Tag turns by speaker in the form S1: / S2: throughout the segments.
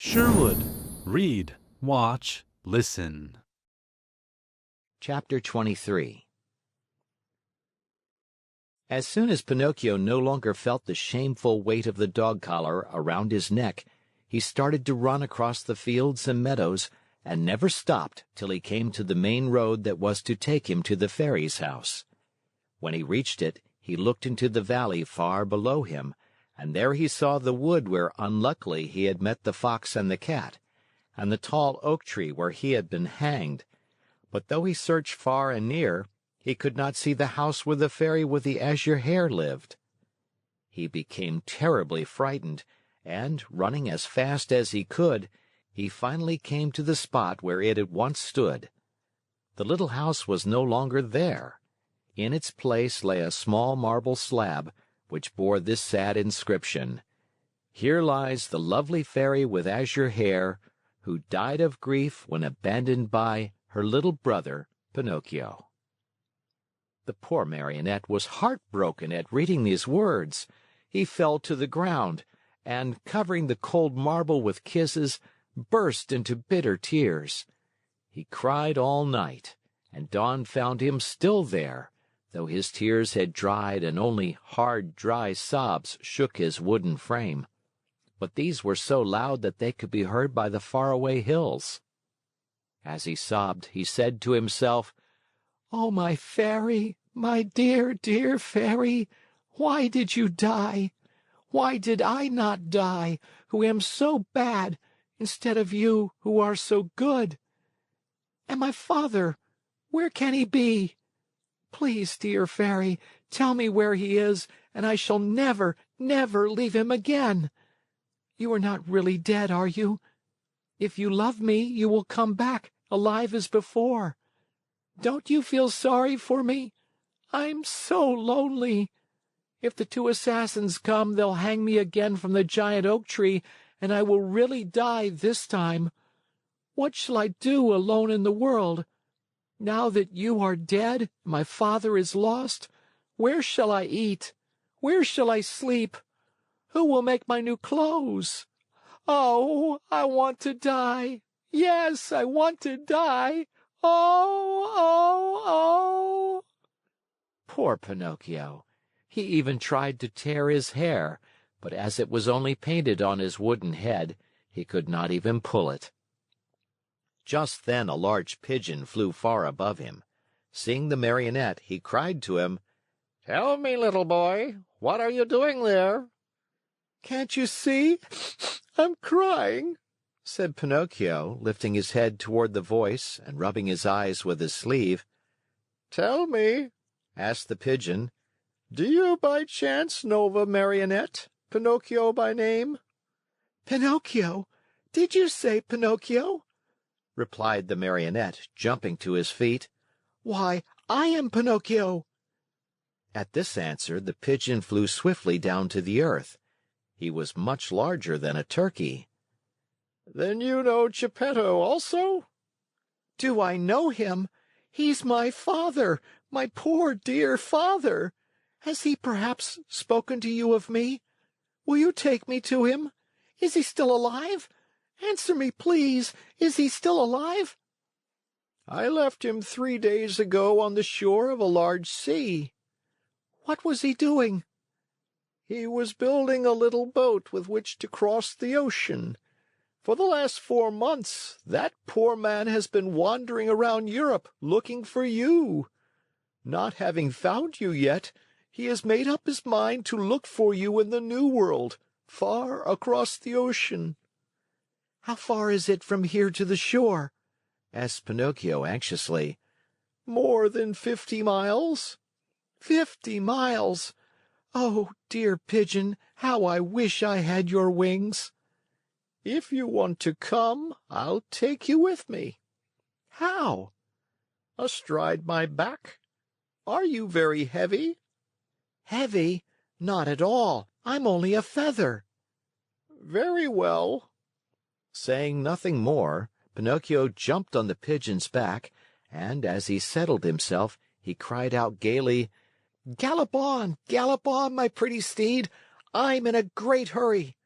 S1: Sherwood. Read, watch, listen.
S2: Chapter 23. As soon as Pinocchio no longer felt the shameful weight of the dog collar around his neck, he started to run across the fields and meadows and never stopped till he came to the main road that was to take him to the fairy's house. When he reached it, he looked into the valley far below him, and there he saw the wood where unluckily he had met the fox and the cat, and the tall oak tree where he had been hanged. But though he searched far and near, he could not see the house where the fairy with the azure hair lived. He became terribly frightened, and, running as fast as he could, he finally came to the spot where it had once stood. The little house was no longer there. In its place lay a small marble slab, which bore this sad inscription: "Here lies the lovely fairy with azure hair, who died of grief when abandoned by her little brother, Pinocchio." The poor Marionette was heartbroken at reading these words. He fell to the ground, and, covering the cold marble with kisses, burst into bitter tears. He cried all night, and dawn found him still there, though his tears had dried and only hard, dry sobs shook his wooden frame. But these were so loud that they could be heard by the faraway hills. As he sobbed, he said to himself, "Oh, my fairy, my dear, dear fairy, why did you die? Why did I not die, who am so bad, instead of you, who are so good? And my father, where can he be? Please, dear fairy, tell me where he is, and I shall never, never leave him again. You are not really dead, are you? If you love me, you will come back, alive as before. Don't you feel sorry for me? I'm so lonely. If the two assassins come, they'll hang me again from the giant oak tree, and I will really die this time. What shall I do alone in the world? Now that you are dead, and my father is lost, where shall I eat? Where shall I sleep? Who will make my new clothes? Oh, I want to die. Yes, I want to die. Oh, oh, oh!" Poor Pinocchio! He even tried to tear his hair, but as it was only painted on his wooden head, he could not even pull it. Just then a large pigeon flew far above him. Seeing the Marionette, he cried to him, "Tell me, little boy, what are you doing there?" "Can't you see? I'm crying," said Pinocchio, lifting his head toward the voice and rubbing his eyes with his sleeve. "Tell me," asked the pigeon, "do you by chance know of a Marionette, Pinocchio by name?" "Pinocchio? Did you say Pinocchio?" replied the Marionette, jumping to his feet. "Why, I am Pinocchio." At this answer, the pigeon flew swiftly down to the earth. He was much larger than a turkey. "Then you know Geppetto also?" "Do I know him? He's my father, my poor dear father. Has he perhaps spoken to you of me? Will you take me to him? Is he still alive? Answer me, please. Is he still alive?" "I left him 3 days ago on the shore of a large sea." "What was he doing?" "He was building a little boat with which to cross the ocean. For the last 4 months, that poor man has been wandering around Europe looking for you. Not having found you yet, he has made up his mind to look for you in the New World, far across the ocean." "How far is it from here to the shore?" asked Pinocchio anxiously. "More than 50 miles." "50 miles! Oh, dear pigeon, how I wish I had your wings!" "If you want to come, I'll take you with me." "How?" "Astride my back. Are you very heavy?" "Heavy? Not at all. I'm only a feather." "Very well." Saying nothing more, Pinocchio jumped on the pigeon's back, and, as he settled himself, he cried out gaily, gallop on, my pretty steed! I'm in a great hurry."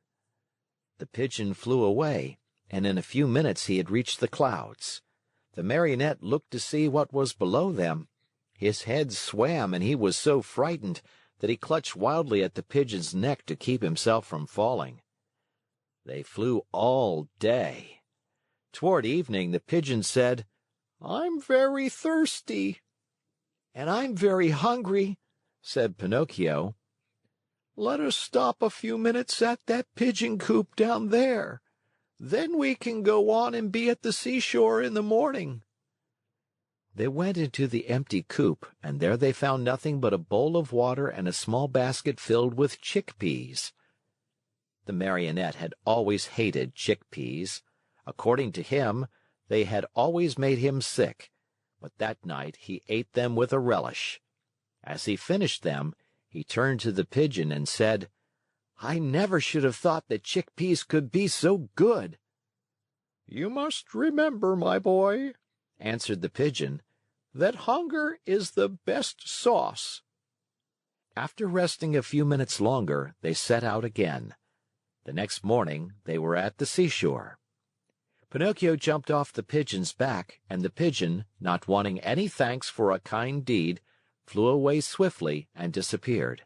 S2: The pigeon flew away, and in a few minutes he had reached the clouds. The Marionette looked to see what was below them. His head swam, and he was so frightened that he clutched wildly at the pigeon's neck to keep himself from falling. They flew all day. Toward evening, the pigeon said, "I'm very thirsty." "And I'm very hungry," said Pinocchio. "Let us stop a few minutes at that pigeon coop down there. Then we can go on and be at the seashore in the morning." They went into the empty coop, and there they found nothing but a bowl of water and a small basket filled with chickpeas. The Marionette had always hated chickpeas. According to him, they had always made him sick, but that night he ate them with a relish. As he finished them, he turned to the pigeon and said, "I never should have thought that chickpeas could be so good." "You must remember, my boy," answered the pigeon, "that hunger is the best sauce." After resting a few minutes longer, they set out again. The next morning they were at the seashore. Pinocchio jumped off the pigeon's back, and the pigeon, not wanting any thanks for a kind deed, flew away swiftly and disappeared.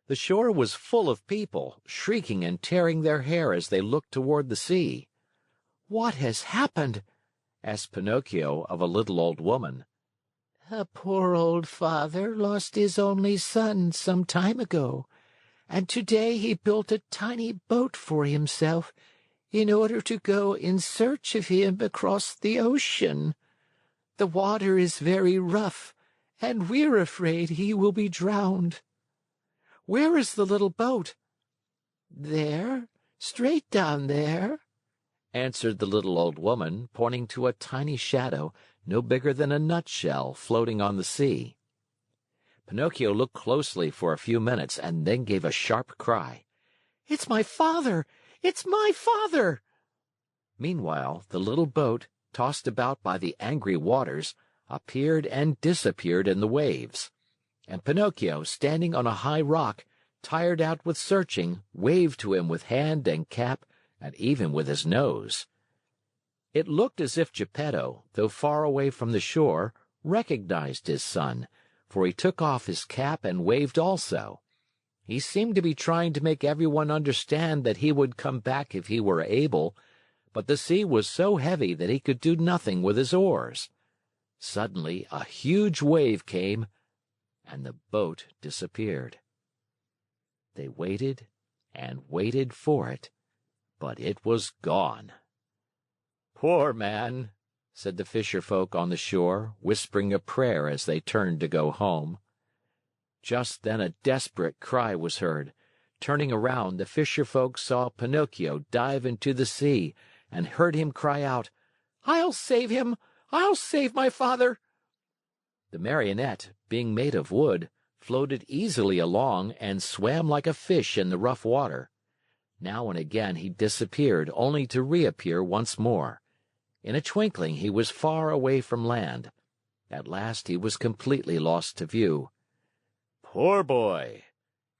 S2: The shore was full of people, shrieking and tearing their hair as they looked toward the sea. "What has happened?" asked Pinocchio of a little old woman. "A poor old father lost his only son some time ago, and today he built a tiny boat for himself in order to go in search of him across the ocean. The water is very rough, and we're afraid he will be drowned." "Where is the little boat?" "There, straight down there," answered the little old woman, pointing to a tiny shadow, no bigger than a nutshell, floating on the sea. Pinocchio looked closely for a few minutes and then gave a sharp cry. "It's my father! It's my father!" Meanwhile, the little boat, tossed about by the angry waters, appeared and disappeared in the waves. And Pinocchio, standing on a high rock, tired out with searching, waved to him with hand and cap and even with his nose. It looked as if Geppetto, though far away from the shore, recognized his son, for he took off his cap and waved also. He seemed to be trying to make everyone understand that he would come back if he were able, but the sea was so heavy that he could do nothing with his oars. Suddenly a huge wave came, and the boat disappeared. They waited and waited for it, but it was gone. "Poor man," said the fisher folk on the shore, whispering a prayer as they turned to go home. Just then a desperate cry was heard. Turning around, the fisher folk saw Pinocchio dive into the sea and heard him cry out, "I'll save him! I'll save my father!" The Marionette, being made of wood, floated easily along and swam like a fish in the rough water. Now and again he disappeared only to reappear once more. In a twinkling he was far away from land. At last he was completely lost to view. "Poor boy!"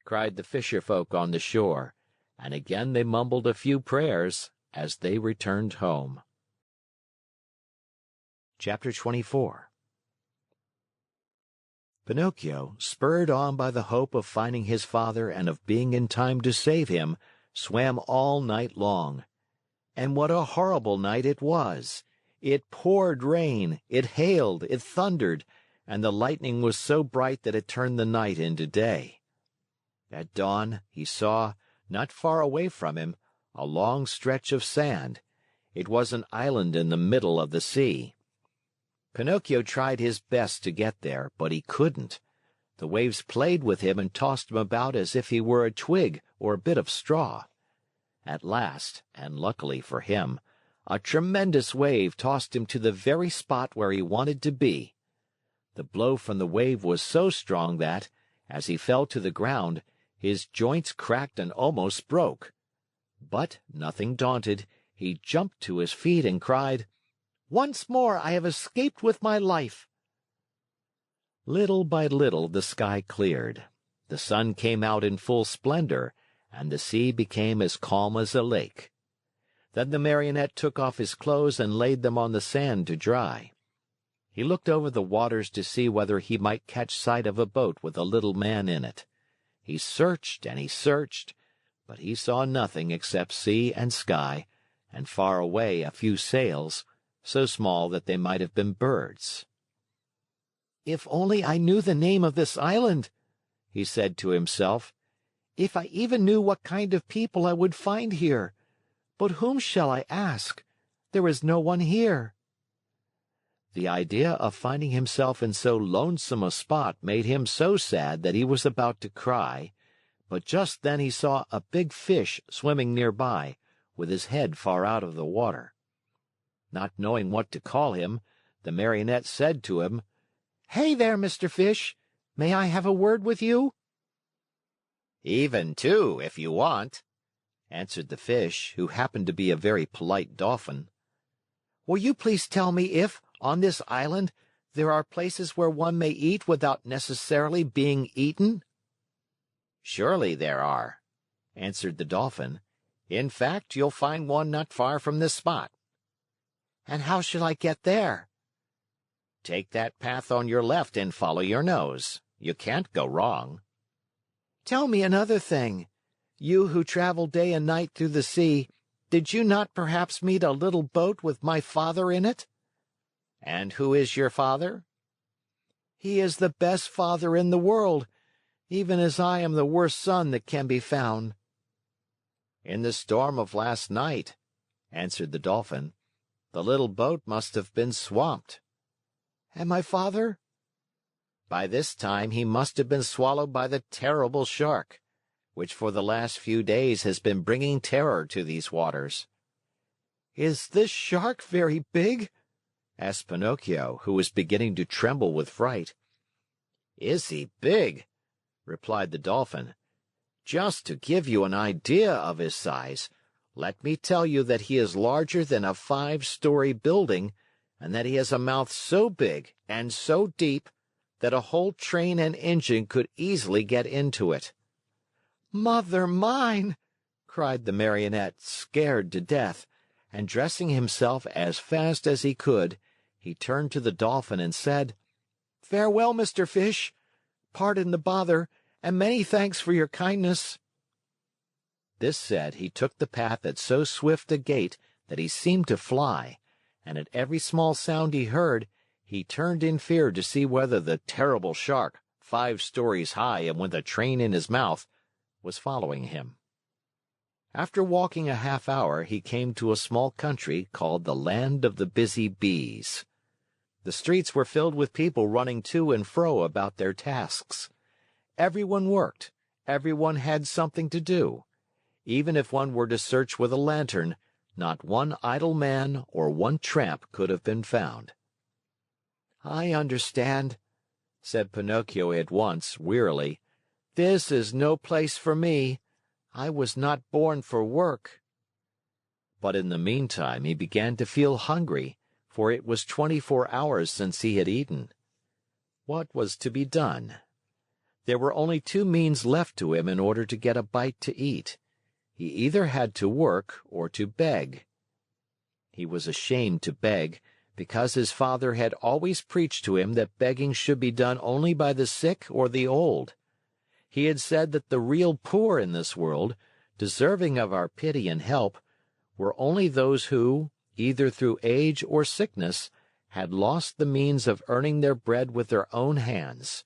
S2: cried the fisher folk on the shore, and again they mumbled a few prayers as they returned home. Chapter 24. Pinocchio, spurred on by the hope of finding his father and of being in time to save him, swam all night long. And what a horrible night it was! It poured rain, it hailed, it thundered, and the lightning was so bright that it turned the night into day. At dawn, he saw, not far away from him, a long stretch of sand. It was an island in the middle of the sea. Pinocchio tried his best to get there, but he couldn't. The waves played with him and tossed him about as if he were a twig or a bit of straw. At last, and luckily for him, a tremendous wave tossed him to the very spot where he wanted to be. The blow from the wave was so strong that, as he fell to the ground, his joints cracked and almost broke. But, nothing daunted, he jumped to his feet and cried, "Once more I have escaped with my life!" Little by little the sky cleared. The sun came out in full splendor, and the sea became as calm as a lake. Then the Marionette took off his clothes and laid them on the sand to dry. He looked over the waters to see whether he might catch sight of a boat with a little man in it. He searched and he searched, but he saw nothing except sea and sky, and far away a few sails, so small that they might have been birds. "If only I knew the name of this island," he said to himself. "If I even knew what kind of people I would find here. But whom shall I ask? There is no one here." The idea of finding himself in so lonesome a spot made him so sad that he was about to cry, but just then he saw a big fish swimming nearby, with his head far out of the water. Not knowing what to call him, the Marionette said to him, "Hey there, Mr. Fish. May I have a word with you?" "Even two, if you want," answered the fish, who happened to be a very polite dolphin. "Will you please tell me if, on this island, there are places where one may eat without necessarily being eaten?" "Surely there are," answered the Dolphin. "In fact, you'll find one not far from this spot." "And how shall I get there?" "Take that path on your left and follow your nose. You can't go wrong." "Tell me another thing. You who travel day and night through the sea, did you not perhaps meet a little boat with my father in it?" "And who is your father?" "He is the best father in the world, even as I am the worst son that can be found." "In the storm of last night," answered the Dolphin, "the little boat must have been swamped." "And my father?" "By this time he must have been swallowed by the terrible shark, which for the last few days has been bringing terror to these waters." "Is this shark very big?" asked Pinocchio, who was beginning to tremble with fright. "Is he big?" replied the Dolphin. "Just to give you an idea of his size, let me tell you that he is larger than a 5-story building, and that he has a mouth so big and so deep that a whole train and engine could easily get into it." "Mother mine!" cried the Marionette, scared to death, and dressing himself as fast as he could, he turned to the Dolphin and said, "Farewell, Mr. Fish. Pardon the bother, and many thanks for your kindness." This said, he took the path at so swift a gait that he seemed to fly, and at every small sound he heard, he turned in fear to see whether the terrible shark, 5 stories high and with a train in his mouth, was following him. After walking a half hour, he came to a small country called the Land of the Busy Bees. The streets were filled with people running to and fro about their tasks. Everyone worked, everyone had something to do. Even if one were to search with a lantern, not one idle man or one tramp could have been found. "I understand," said Pinocchio at once, wearily. "This is no place for me. I was not born for work." But in the meantime he began to feel hungry, for it was 24 hours since he had eaten. What was to be done? There were only two means left to him in order to get a bite to eat. He either had to work or to beg. He was ashamed to beg, because his father had always preached to him that begging should be done only by the sick or the old. He had said that the real poor in this world, deserving of our pity and help, were only those who, either through age or sickness, had lost the means of earning their bread with their own hands.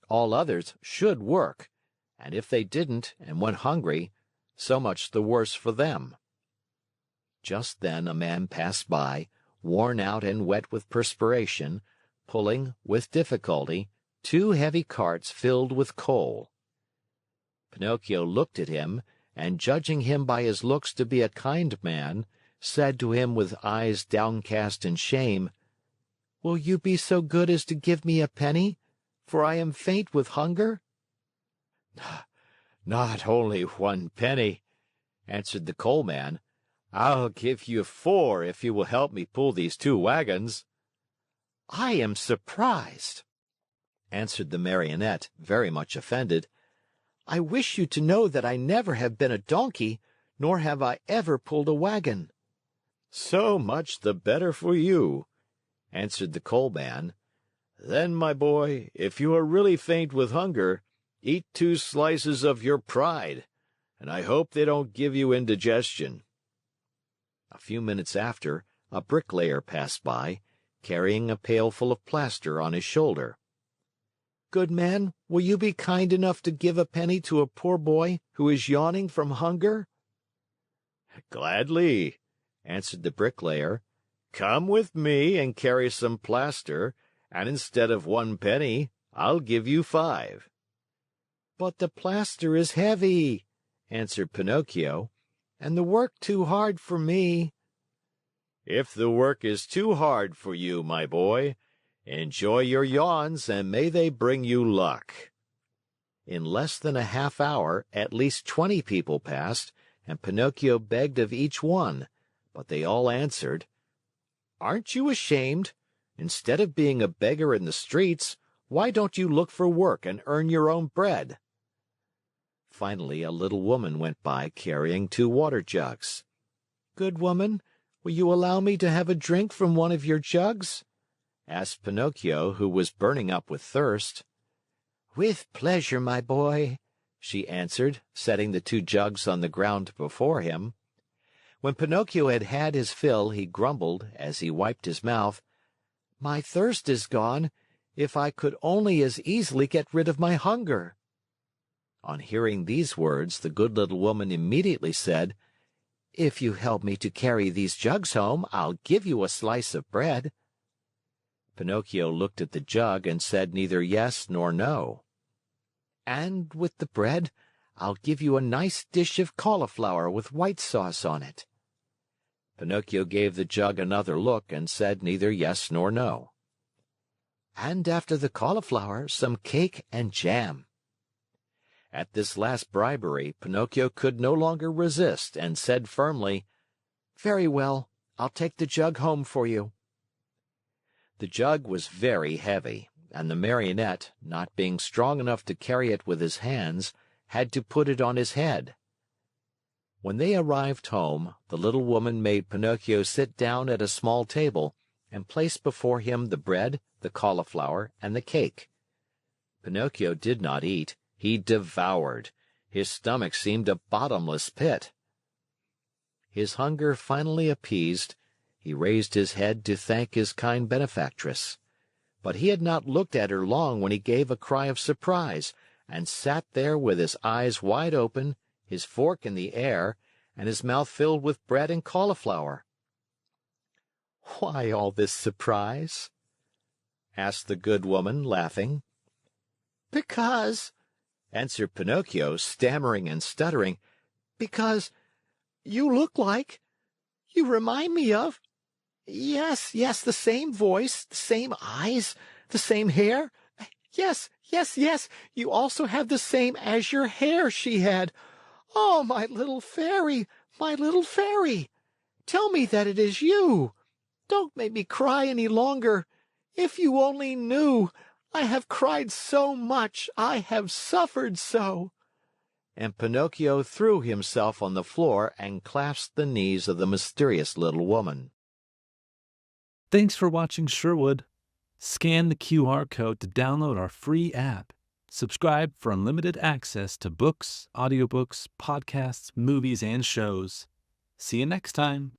S2: All others should work, and if they didn't and went hungry, so much the worse for them. Just then a man passed by, worn out and wet with perspiration, pulling, with difficulty, 2 heavy carts filled with coal. Pinocchio looked at him, and judging him by his looks to be a kind man, said to him with eyes downcast in shame, "Will you be so good as to give me a penny, for I am faint with hunger?" "Not only 1 penny," answered the coal man. "I'll give you 4 if you will help me pull these 2 wagons." "I am surprised," answered the Marionette, very much offended. "I wish you to know that I never have been a donkey, nor have I ever pulled a wagon." "So much the better for you," answered the coal man. "Then, my boy, if you are really faint with hunger, eat 2 slices of your pride, and I hope they don't give you indigestion." A few minutes after, a bricklayer passed by, carrying a pail full of plaster on his shoulder. "Good man, will you be kind enough to give a penny to a poor boy who is yawning from hunger?" "Gladly," answered the bricklayer. "Come with me and carry some plaster, and instead of 1 penny, I'll give you 5." "But the plaster is heavy," answered Pinocchio, "and the work too hard for me." "If the work is too hard for you, my boy, enjoy your yawns and may they bring you luck." In less than a half hour, at least 20 people passed, and Pinocchio begged of each one, but they all answered, "Aren't you ashamed? Instead of being a beggar in the streets, why don't you look for work and earn your own bread?" Finally, a little woman went by carrying 2 water jugs. "Good woman, will you allow me to have a drink from one of your jugs?" asked Pinocchio, who was burning up with thirst. "With pleasure, my boy," she answered, setting the 2 jugs on the ground before him. When Pinocchio had had his fill, he grumbled, as he wiped his mouth, "My thirst is gone. If I could only as easily get rid of my hunger." On hearing these words, the good little woman immediately said, "If you help me to carry these jugs home, I'll give you a slice of bread." Pinocchio looked at the jug and said neither yes nor no. "And with the bread, I'll give you a nice dish of cauliflower with white sauce on it." Pinocchio gave the jug another look and said neither yes nor no. "And after the cauliflower, some cake and jam." At this last bribery, Pinocchio could no longer resist and said firmly, "Very well, I'll take the jug home for you." The jug was very heavy, and the Marionette, not being strong enough to carry it with his hands, had to put it on his head. When they arrived home, the little woman made Pinocchio sit down at a small table and placed before him the bread, the cauliflower, and the cake. Pinocchio did not eat, he devoured. His stomach seemed a bottomless pit. His hunger finally appeased, he raised his head to thank his kind benefactress. But he had not looked at her long when he gave a cry of surprise and sat there with his eyes wide open, his fork in the air, and his mouth filled with bread and cauliflower. "Why all this surprise?" asked the good woman, laughing. "Because," answered Pinocchio, stammering and stuttering, "because you remind me of. Yes, yes, the same voice, the same eyes, the same hair. Yes, yes, yes, you also have the same azure hair she had. Oh, my little fairy, my little fairy! Tell me that it is you. Don't make me cry any longer. If you only knew, I have cried so much, I have suffered so." And Pinocchio threw himself on the floor and clasped the knees of the mysterious little woman.
S1: Thanks for watching Sherwood. Scan the QR code to download our free app. Subscribe for unlimited access to books, audiobooks, podcasts, movies, and shows. See you next time.